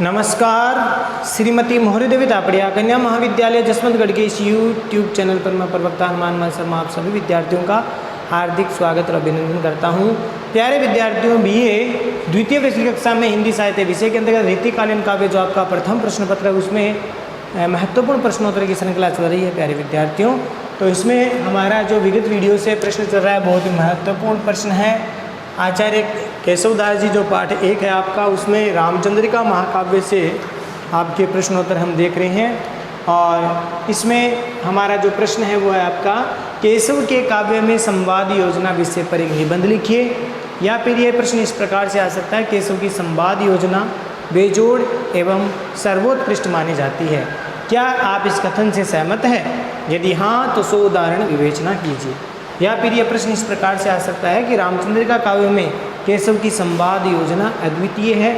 नमस्कार। श्रीमती मोहरीदेवी तापड़िया कन्या महाविद्यालय जसवंतगढ़ के इस यूट्यूब चैनल पर मैं प्रवक्ता हनुमान शर्मा आप सभी विद्यार्थियों का हार्दिक स्वागत और अभिनंदन करता हूं। प्यारे विद्यार्थियों, बीए द्वितीय वर्ष कक्षा में हिंदी साहित्य विषय के अंतर्गत रीतिकालीन काव्य जो आपका प्रथम प्रश्न पत्र है उसमें महत्वपूर्ण प्रश्नोत्तर की श्रृंखला चल रही है। प्यारे विद्यार्थियों, तो इसमें हमारा जो विगत वीडियो से प्रश्न चल रहा है बहुत ही महत्वपूर्ण प्रश्न है। आचार्य केशवदास जी जो पाठ 1 है आपका, उसमें रामचंद्रिका महाकाव्य से आपके प्रश्नोत्तर हम देख रहे हैं। और इसमें हमारा जो प्रश्न है वो है आपका, केशव के काव्य में संवाद योजना विषय पर एक निबंध लिखिए। या फिर ये प्रश्न इस प्रकार से आ सकता है, केशव की संवाद योजना बेजोड़ एवं सर्वोत्कृष्ट मानी जाती है। क्या आप इस कथन से सहमत हैं? यदि हाँ तो 100 उदाहरण विवेचना कीजिए। या फिर यह प्रश्न इस प्रकार से आ सकता है कि रामचंद्रिका काव्य में केशव की संवाद योजना अद्वितीय है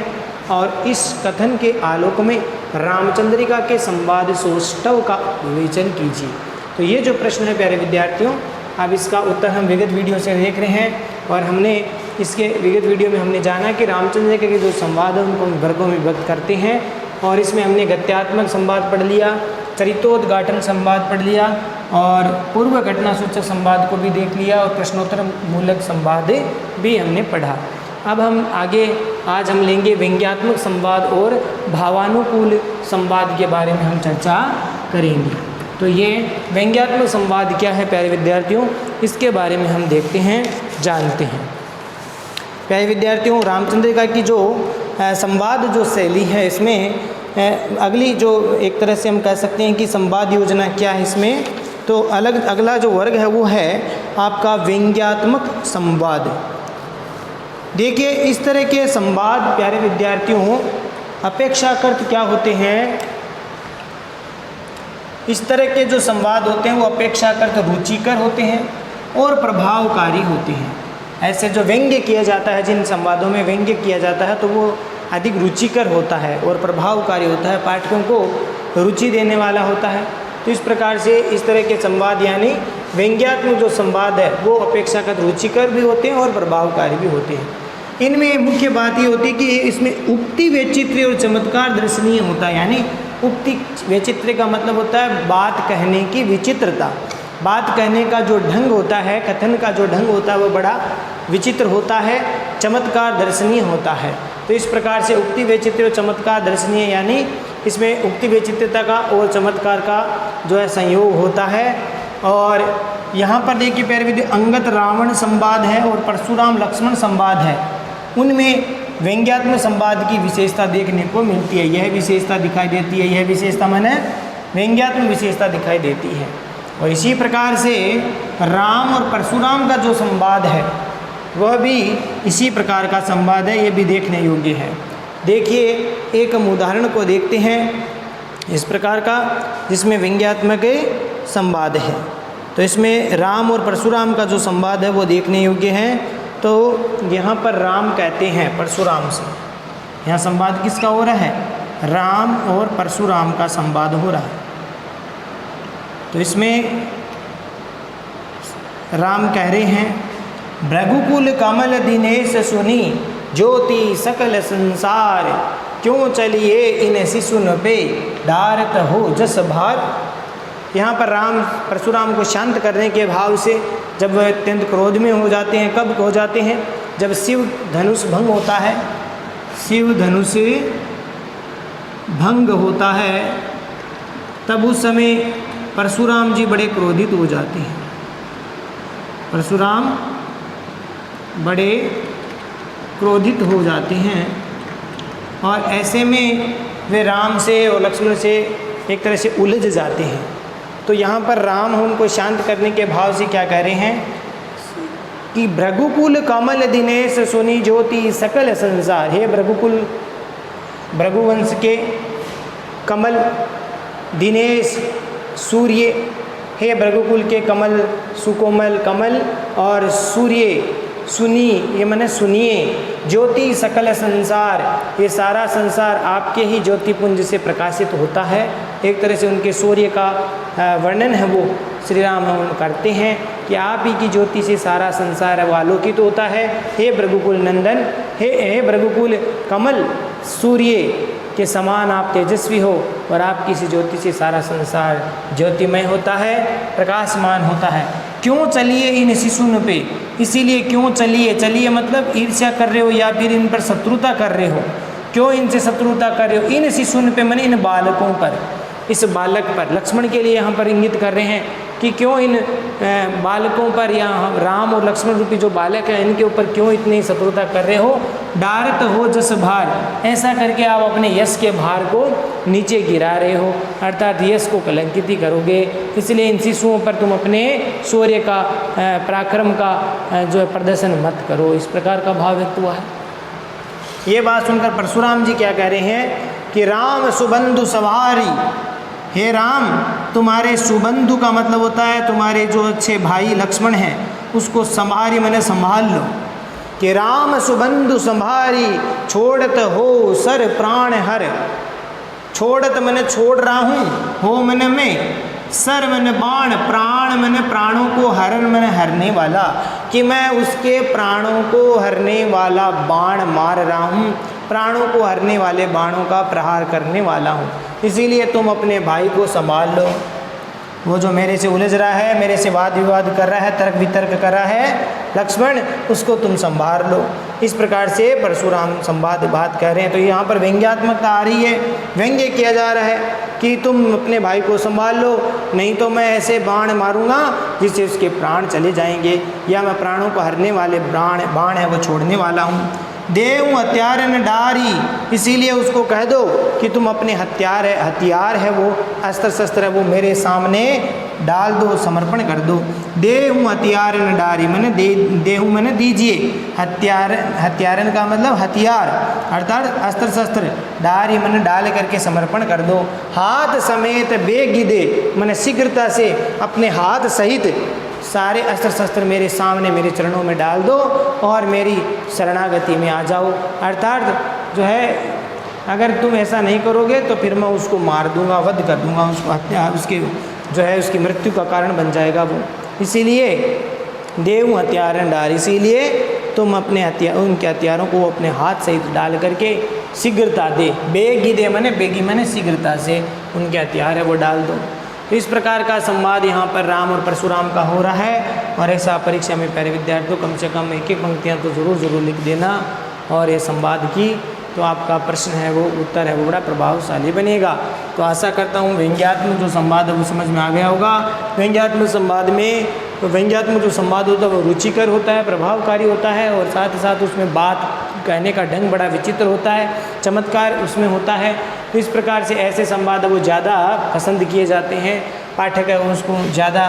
और इस कथन के आलोक में रामचंद्रिका के संवाद सौष्ठव का विवेचन कीजिए। तो ये जो प्रश्न है प्यारे विद्यार्थियों, अब इसका उत्तर हम विगत वीडियो से देख रहे हैं और हमने इसके विगत वीडियो में हमने जाना कि रामचंद्रिका के जो संवाद है उनको हम वर्गों में विभक्त करते हैं। और इसमें हमने गद्यात्मक संवाद पढ़ लिया, चरित्रोद्घाटन संवाद पढ़ लिया और पूर्व घटना सूचक संवाद को भी देख लिया और प्रश्नोत्तर मूलक संवाद भी हमने पढ़ा। अब हम आगे आज हम लेंगे व्यंग्यात्मक संवाद और भावानुकूल संवाद के बारे में हम चर्चा करेंगे। तो ये व्यंग्यात्मक संवाद क्या है प्यारे विद्यार्थियों, इसके बारे में हम देखते हैं, जानते हैं। प्यारे विद्यार्थियों, रामचंद्रिका की जो संवाद जो शैली है इसमें अगली जो एक तरह से हम कह सकते हैं कि संवाद योजना क्या है इसमें, तो अगला जो वर्ग है वो है आपका व्यंग्यात्मक संवाद। देखिए, इस तरह के संवाद प्यारे विद्यार्थियों अपेक्षाकृत क्या होते हैं, इस तरह के जो संवाद होते हैं वो अपेक्षाकृत रुचिकर होते हैं और प्रभावकारी होते हैं। ऐसे जो व्यंग्य किया जाता है, जिन संवादों में व्यंग्य किया जाता है तो वो अधिक रुचिकर होता है और प्रभावकारी होता है, पाठकों को रुचि देने वाला होता है। तो इस प्रकार से इस तरह के संवाद यानी व्यंग्यात्मक जो संवाद है वो अपेक्षाकृत रुचिकर भी होते हैं और प्रभावकारी भी होते हैं। इनमें मुख्य बात ये होती है कि इसमें उक्ति वैचित्र्य और चमत्कार दर्शनीय होता है। यानी उक्ति वैचित्र्य का मतलब होता है बात कहने की विचित्रता, बात कहने का जो ढंग होता है, कथन का जो ढंग होता है वो बड़ा विचित्र होता है, चमत्कार दर्शनीय होता है। तो इस प्रकार से उक्ति वैचित्र्य और चमत्कार दर्शनीय यानी इसमें उक्ति वैचित्रता का और चमत्कार का जो है संयोग होता है। और यहाँ पर देखिए प्यारे विद्यार्थी, अंगद रावण संवाद है और परशुराम लक्ष्मण संवाद है, उनमें व्यंग्यात्मक संवाद की विशेषता देखने को मिलती है। यह विशेषता दिखाई देती है, यह विशेषता माने व्यंग्यात्मक विशेषता दिखाई देती है। और इसी प्रकार से राम और परशुराम का जो संवाद है वह भी इसी प्रकार का संवाद है, ये भी देखने योग्य है। देखिए, एक हम उदाहरण को देखते हैं इस प्रकार का जिसमें व्यंग्यात्मक संवाद है। तो इसमें राम और परशुराम का जो संवाद है वो देखने योग्य है। तो यहाँ पर राम कहते हैं परशुराम से, यहाँ संवाद किसका हो रहा है, राम और परशुराम का संवाद हो रहा है। तो इसमें राम कह रहे हैं, भृगुकुल कमल दिनेश सुनी ज्योति सकल संसार, क्यों चलिए इन शिशुन पे डारत हो जस भार। यहाँ पर राम परशुराम को शांत करने के भाव से जब वह अत्यंत क्रोध में हो जाते हैं, कब हो जाते हैं, जब शिव धनुष भंग होता है, शिव धनुष भंग होता है, तब उस समय परशुराम जी बड़े क्रोधित हो जाते हैं। परशुराम बड़े क्रोधित हो जाते हैं और ऐसे में वे राम से और लक्ष्मण से एक तरह से उलझ जाते हैं। तो यहाँ पर राम उनको शांत करने के भाव से क्या कह रहे हैं कि भृगुकुल कमल दिनेश सुनी ज्योति सकल संसार। हे भृगुकुल, भृगुवंश के कमल दिनेश सूर्य, हे भृगुकुल के कमल सुकोमल कमल और सूर्य सुनी, ये माने सुनिए, ज्योति सकल संसार, ये सारा संसार आपके ही ज्योतिपुंज से प्रकाशित होता है। एक तरह से उनके सूर्य का वर्णन है वो श्री राम करते हैं कि आप ही की ज्योति से सारा संसार है वो आलोकित होता है। हे भृगुकुल नंदन, हे भृगुकुल कमल सूर्य के समान आप तेजस्वी हो और आपकी इसी ज्योति से सारा संसार ज्योतिमय होता है, प्रकाशमान होता है। क्यों चलिए इन शिशुन पे, इसीलिए क्यों चलिए मतलब ईर्ष्या कर रहे हो या फिर इन पर शत्रुता कर रहे हो। क्यों इनसे शत्रुता कर रहे हो? इन शिशुन पे मैंने इन बालकों पर, इस बालक पर, लक्ष्मण के लिए यहाँ पर इंगित कर रहे हैं कि क्यों इन बालकों पर या राम और लक्ष्मण रूपी जो बालक हैं इनके ऊपर क्यों इतनी शत्रुता कर रहे हो। डारत हो जस भार, ऐसा करके आप अपने यश के भार को नीचे गिरा रहे हो, अर्थात यश को कलंकित ही करोगे। इसलिए इन शिशुओं पर तुम अपने शौर्य का, पराक्रम का जो है प्रदर्शन मत करो। इस प्रकार का भाव व्यक्त हुआ है। ये बात सुनकर परशुराम जी क्या कह रहे हैं कि राम सुबंधु सवारी, हे राम तुम्हारे सुबंधु का मतलब होता है तुम्हारे जो अच्छे भाई लक्ष्मण हैं उसको संभारी, मैंने संभाल लो। कि राम सुबंधु संभारी, छोड़त हो सर प्राण हर, छोड़त मैंने छोड़ रहा हूँ, हो मैंने मैं, सर मैंने बाण, प्राण मैंने प्राणों को, हरण मैंने हरने वाला, कि मैं उसके प्राणों को हरने वाला बाण मार रहा हूँ, प्राणों को हरने वाले बाणों का प्रहार करने वाला हूँ। इसीलिए तुम अपने भाई को संभाल लो। वो जो मेरे से उलझ रहा है, मेरे से वाद विवाद कर रहा है, तर्क वितर्क कर रहा है लक्ष्मण, उसको तुम संभाल लो। इस प्रकार से परशुराम संवाद बात कह रहे हैं। तो यहाँ पर व्यंग्यात्मकता आ रही है, व्यंग्य किया जा रहा है कि तुम अपने भाई को संभाल लो, नहीं तो मैं ऐसे बाण मारूंगा जिससे उसके प्राण चले जाएंगे, या मैं प्राणों को हरने वाले बाण है वो छोड़ने वाला हूँ। देव हथियार न डारी, इसीलिए उसको कह दो कि तुम अपने हथियार है वो अस्त्र शस्त्र है वो मेरे सामने डाल दो, समर्पण कर दो। देहूँ हथियार न डारी, मैंने देहूँ मैंने दीजिए, हथियारन का मतलब हथियार अर्थात अस्त्र शस्त्र, डारी मैंने डाल करके समर्पण कर दो। हाथ समेत बेगी दे, मैंने शीघ्रता से अपने हाथ सहित सारे अस्त्र शस्त्र मेरे सामने मेरे चरणों में डाल दो और मेरी शरणागति में आ जाओ। अर्थात जो है अगर तुम ऐसा नहीं करोगे तो फिर मैं उसको मार दूंगा, वध कर दूंगा, उसको हत्या, उसके जो है उसकी मृत्यु का कारण बन जाएगा वो। इसीलिए देव हथियार डाल, इसीलिए तुम अपने उनके हथियारों को अपने हाथ सहित डाल करके शीघ्रता दे, बेगी दे मैंने बेगी मैंने शीघ्रता से उनके हथियार है वो डाल दो। तो इस प्रकार का संवाद यहाँ पर राम और परशुराम का हो रहा है। और ऐसा परीक्षा में प्यारे विद्यार्थियों कम से कम एक पंक्तियाँ तो ज़रूर लिख देना और ये संवाद की, तो आपका प्रश्न है वो उत्तर है वो बड़ा प्रभावशाली बनेगा। तो आशा करता हूँ व्यंग्यात्मक जो संवाद है वो समझ में आ गया होगा। व्यंग्यात्मक संवाद में तो व्यंग्यात्मक जो संवाद होता है वो रुचिकर होता है, प्रभावकारी होता है, और साथ ही साथ उसमें बात कहने का ढंग बड़ा विचित्र होता है, चमत्कार उसमें होता है। तो इस प्रकार से ऐसे संवाद वो ज़्यादा पसंद किए जाते हैं, पाठक है उसको ज़्यादा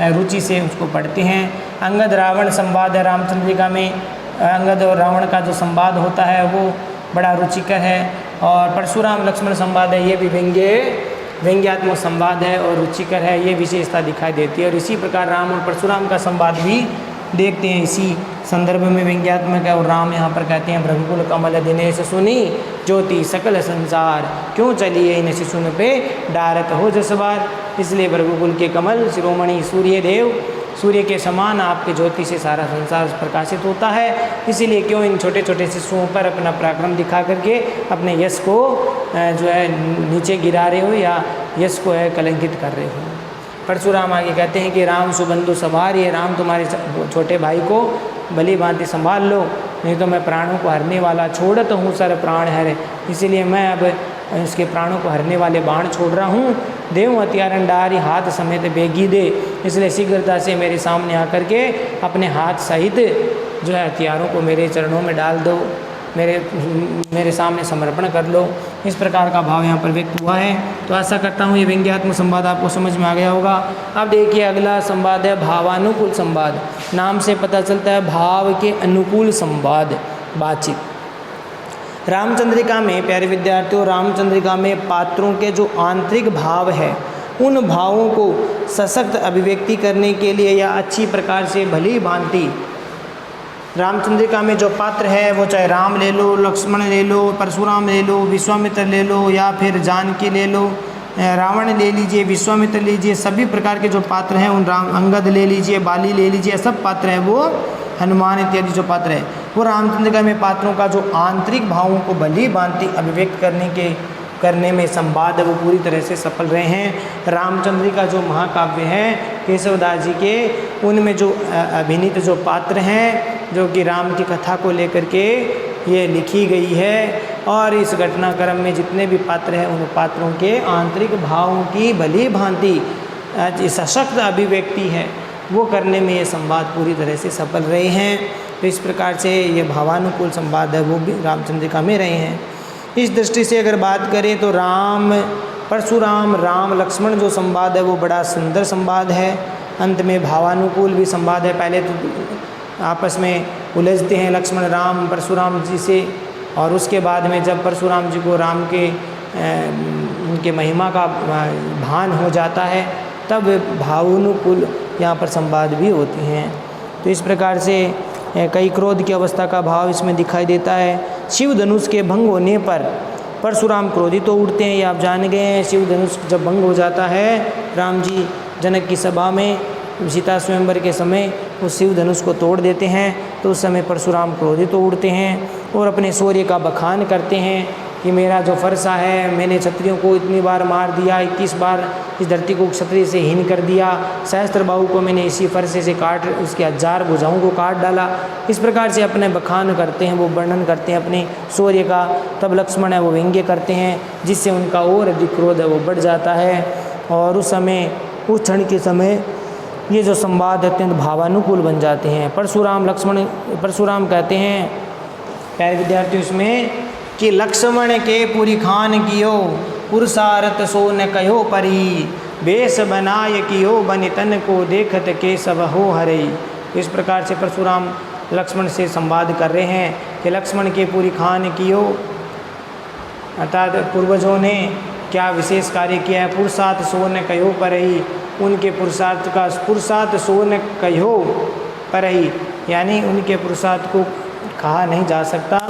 रुचि से उसको पढ़ते हैं। अंगद रावण संवाद है रामचंद्रिका में, अंगद और रावण का जो संवाद होता है वो बड़ा रुचिकर है। और परशुराम लक्ष्मण संवाद है, ये भी व्यंग्यात्मक संवाद है और रुचिकर है, ये विशेषता दिखाई देती है। और इसी प्रकार राम और परशुराम का संवाद भी देखते हैं, इसी संदर्भ में व्यंग्यात्मक है। और राम यहाँ पर कहते हैं भृगुकुल कमल दिनेश सुनी ज्योति सकल संसार, क्यों चलिए इन शिशुन पे डारत हो जसवार। इसलिए भृगुकुल के कमल शिरोमणि सूर्य देव, सूर्य के समान आपके ज्योति से सारा संसार प्रकाशित होता है। इसीलिए क्यों इन छोटे छोटे शिशुओं पर अपना पराक्रम दिखा करके अपने यश को जो है नीचे गिरा रहे हो या यश को है कलंकित कर रहे हो। परशुराम आगे कहते हैं कि राम सुबंधु सवार, ये राम तुम्हारे छोटे भाई को भली भांति संभाल लो, नहीं तो मैं प्राणों को हरने वाला छोड़त हूँ सर प्राण हर, इसीलिए मैं अब इसके प्राणों को हरने वाले बाण छोड़ रहा हूँ। देव हथियारन डारी हाथ समेत बेगी दे, इसलिए शीघ्रता से मेरे सामने आकर के अपने हाथ सहित जो है हथियारों को मेरे चरणों में डाल दो, मेरे सामने समर्पण कर लो। इस प्रकार का भाव यहाँ पर व्यक्त हुआ है। तो आशा करता हूँ ये व्यंग्यात्मक संवाद आपको समझ में आ गया होगा। अब देखिए अगला संवाद है भावानुकूल संवाद। नाम से पता चलता है भाव के अनुकूल संवाद, बातचीत। रामचंद्रिका में प्यारे विद्यार्थियों, रामचंद्रिका में पात्रों के जो आंतरिक भाव है उन भावों को सशक्त अभिव्यक्ति करने के लिए या अच्छी प्रकार से भली भांति रामचंद्रिका में जो पात्र है वो चाहे राम ले लो, लक्ष्मण ले लो, परशुराम ले लो, विश्वामित्र ले लो या फिर जानकी ले लो, रावण ले लीजिए, विश्वामित्र लीजिए, सभी प्रकार के जो पात्र हैं उन अंगद ले लीजिए, बाली ले लीजिए, सब पात्र हैं वो हनुमान इत्यादि जो पात्र है वो रामचंद्र का में पात्रों का जो आंतरिक भावों को भली भांति अभिव्यक्त करने में संवाद है वो पूरी तरह से सफल रहे हैं। रामचंद्र का जो महाकाव्य है केशवदास जी के, उनमें जो अभिनीत जो पात्र हैं जो कि राम की कथा को लेकर के ये लिखी गई है, और इस घटनाक्रम में जितने भी पात्र हैं उन पात्रों के आंतरिक भावों की भली भांति सशक्त अभिव्यक्ति है वो करने में ये संवाद पूरी तरह से सफल रहे हैं। तो इस प्रकार से ये भावानुकूल संवाद है वो भी रामचंद्रिका में रहे हैं। इस दृष्टि से अगर बात करें तो राम परशुराम राम लक्ष्मण जो संवाद है वो बड़ा सुंदर संवाद है। अंत में भावानुकूल भी संवाद है। पहले तो आपस में उलझते हैं लक्ष्मण राम परशुराम जी से, और उसके बाद में जब परशुराम जी को राम के उनके महिमा का भान हो जाता है तब भावानुकूल यहाँ पर संवाद भी होते हैं। तो इस प्रकार से कई क्रोध की अवस्था का भाव इसमें दिखाई देता है। शिव धनुष के भंग होने पर परशुराम क्रोधित तो उठते हैं, ये आप जान गए हैं। शिव धनुष जब भंग हो जाता है राम जी जनक की सभा में सीता स्वयंवर के समय उस शिव धनुष को तोड़ देते हैं, तो उस समय परशुराम क्रोधित तो उठते हैं और अपने शौर्य का बखान करते हैं कि मेरा जो फरसा है, मैंने क्षत्रियों को इतनी बार मार दिया, 21 बार इस धरती को क्षत्रिय से हीन कर दिया, सहस्त्रबाहु को मैंने इसी फरसे से काट उसके 1000 भुजाओं को काट डाला। इस प्रकार से अपने बखान करते हैं, वो वर्णन करते हैं अपने शौर्य का। तब लक्ष्मण है वो व्यंग्य करते हैं, जिससे उनका और अधिक क्रोध है वो बढ़ जाता है। और उस समय उस क्षण के समय ये जो संवाद अत्यंत भावानुकूल बन जाते हैं। परशुराम कहते हैं प्यारे विद्यार्थियों इसमें कि लक्ष्मण के पुरी खान कियो पुरुषारथ सो न कहो परी, बेस बनाय कियो बनितन को देखत के सब हो हरई। इस प्रकार से परशुराम लक्ष्मण से संवाद कर रहे हैं कि लक्ष्मण के पुरी खान कियो, अर्थात पूर्वजों ने क्या विशेष कार्य किया है। पुरुषार्थ सो न कहो परही, उनके पुरुषार्थ सो न कहो परही, यानी उनके पुरुषार्थ को कहा नहीं जा सकता।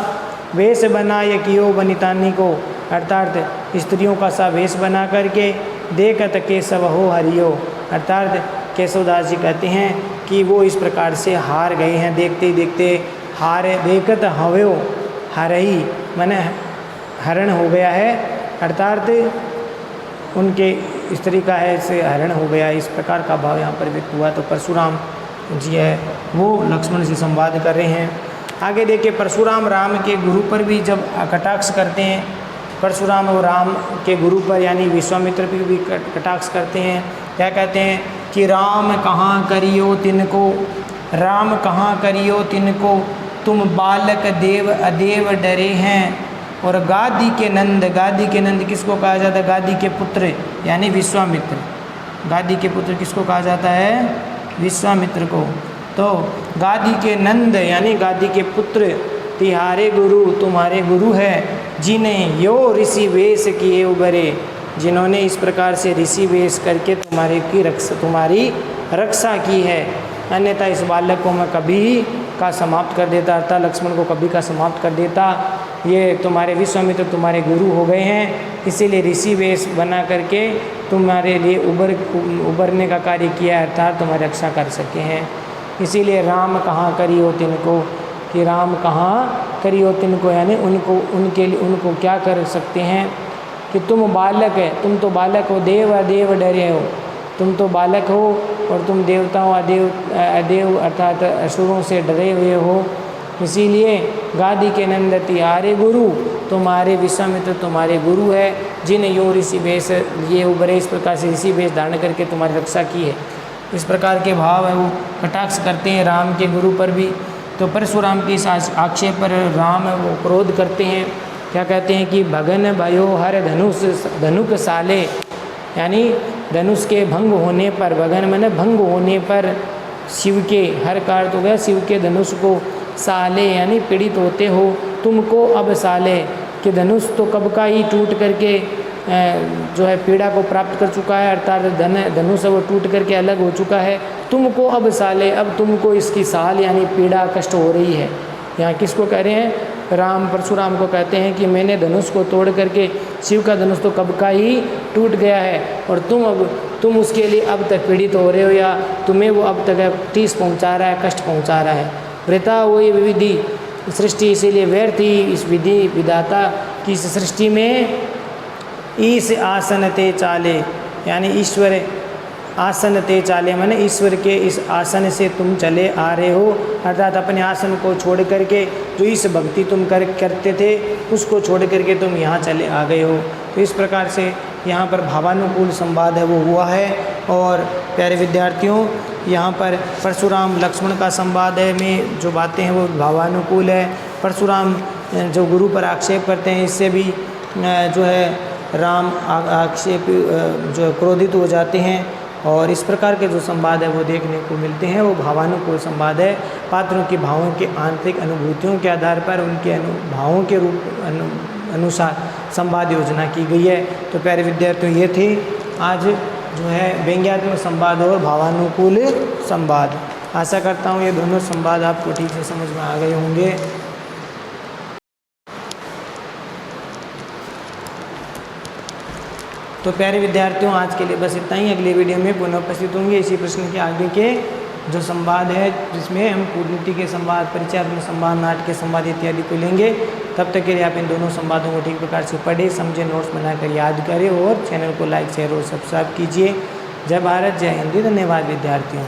वेश बनाय कियो बनितानी को, अर्थात स्त्रियों का सा वेश बना करके देखत के सब हो हरियो, अर्थात केशवदास जी कहते हैं कि वो इस प्रकार से हार गए हैं। देखते ही देखते हारे देखत हवयो हरही, माने हरण हो गया है, अर्थात उनके स्त्री का है से हरण हो गया। इस प्रकार का भाव यहाँ पर व्यक्त हुआ। तो परशुराम जी है वो लक्ष्मण से संवाद कर रहे हैं। आगे देखिए परशुराम राम के गुरु पर भी जब कटाक्ष करते हैं, परशुराम और राम के गुरु पर यानी विश्वामित्र पर भी कटाक्ष करते हैं। क्या कहते हैं कि राम कहाँ करियो तिनको, राम कहाँ करियो तिनको, तुम बालक देव अदेव डरे हैं। और गादी के नंद किसको कहा जाता है? गादी के पुत्र यानी विश्वामित्र। गादी के पुत्र किसको कहा जाता है? विश्वामित्र को। तो गादी के नंद यानी गादी के पुत्र तिहारे गुरु तुम्हारे गुरु है, जिन्हें यो ऋषि वेश किए उबरे, जिन्होंने इस प्रकार से ऋषि वेश करके तुम्हारी रक्षा की है। अन्यथा इस बालक को मैं कभी का समाप्त कर देता, अर्थात लक्ष्मण को कभी का समाप्त कर देता। ये तुम्हारे विश्वामित्र तुम्हारे गुरु हो गए हैं, इसीलिए ऋषि वेश बना करके तुम्हारे लिए उबरने का कार्य किया, अर्थात तुम्हारी रक्षा कर सके हैं। इसीलिए राम कहाँ करियो तिनको, कि राम कहाँ करियो तिनको यानी उनको क्या कर सकते हैं कि तुम बालक है, तुम तो बालक हो, देव अदेव डरे हो, तुम तो बालक हो और तुम देवताओं अदेव अर्थात असुरों से डरे हुए हो। इसीलिए गादी के नंद तिहारे गुरु तुम्हारे विश्वामित्र तुम्हारे गुरु है, जिन्हें यो ऋषि वेश ये उबरे, इस प्रकार से ऋषि वेश धारण करके तुम्हारी रक्षा की है। इस प्रकार के भाव है वो कटाक्ष करते हैं राम के गुरु पर भी। तो परशुराम के इस आक्षेप पर राम वो क्रोध करते हैं। क्या कहते हैं कि भगन भयो हर धनुक साले, यानी धनुष के भंग होने पर, भगन मैंने भंग होने पर शिव के हर कार तो गया, शिव के धनुष को साले यानी पीड़ित होते हो, तुमको अब साले कि धनुष तो कब का ही टूट करके जो है पीड़ा को प्राप्त कर चुका है, अर्थात धनुष वो टूट करके अलग हो चुका है। तुमको अब साले, अब तुमको इसकी साल यानी पीड़ा कष्ट हो रही है। यहाँ किसको कह रहे हैं? राम परशुराम को कहते हैं कि मैंने धनुष को तोड़ करके, शिव का धनुष तो कब का ही टूट गया है और तुम उसके लिए अब तक पीड़ित हो रहे हो, या तुम्हें वो अब तक ठेस पहुंचा रहा है, कष्ट पहुंचा रहा है। वृथा वही विधि सृष्टि, इसीलिए व्यर्थ ही इस विधि विधाता की इस सृष्टि में ईश आसन ते चाले, यानी ईश्वर आसन ते चाले माने ईश्वर के इस आसन से तुम चले आ रहे हो, अर्थात अपने आसन को छोड़ करके जो इस भक्ति तुम करते थे उसको छोड़ करके तुम यहाँ चले आ गए हो। तो इस प्रकार से यहाँ पर भावानुकूल संवाद है वो हुआ है। और प्यारे विद्यार्थियों, यहाँ पर परशुराम लक्ष्मण का संवाद है में जो बातें हैं वो भावानुकूल है। परशुराम जो गुरु पर आक्षेप करते हैं, इससे भी जो है राम आक्षेप जो क्रोधित हो जाते हैं, और इस प्रकार के जो संवाद है वो देखने को मिलते हैं, वो भावानुकूल संवाद है। पात्रों की भावों के आंतरिक अनुभूतियों के आधार पर उनके भावों के रूप अनुसार संवाद योजना की गई है। तो प्यारे विद्यार्थियों, ये थे आज जो है व्यंग्यात्मक संवाद और भावानुकूल संवाद। आशा करता हूँ ये दोनों संवाद आपको ठीक से समझ में आ गए होंगे। तो प्यारे विद्यार्थियों, आज के लिए बस इतना ही। अगले वीडियो में पुनः उपस्थित होंगे इसी प्रश्न के आगे के जो संवाद है, जिसमें हम कूटनीति के संवाद, परिचयात्मक संवाद, नाट्य के संवाद इत्यादि को लेंगे। तब तक के लिए आप इन दोनों संवादों को ठीक प्रकार से पढ़ें, समझें, नोट्स बनाकर याद करें और चैनल को लाइक, शेयर और सब्सक्राइब कीजिए। जय भारत, जय हिंद। धन्यवाद विद्यार्थियों।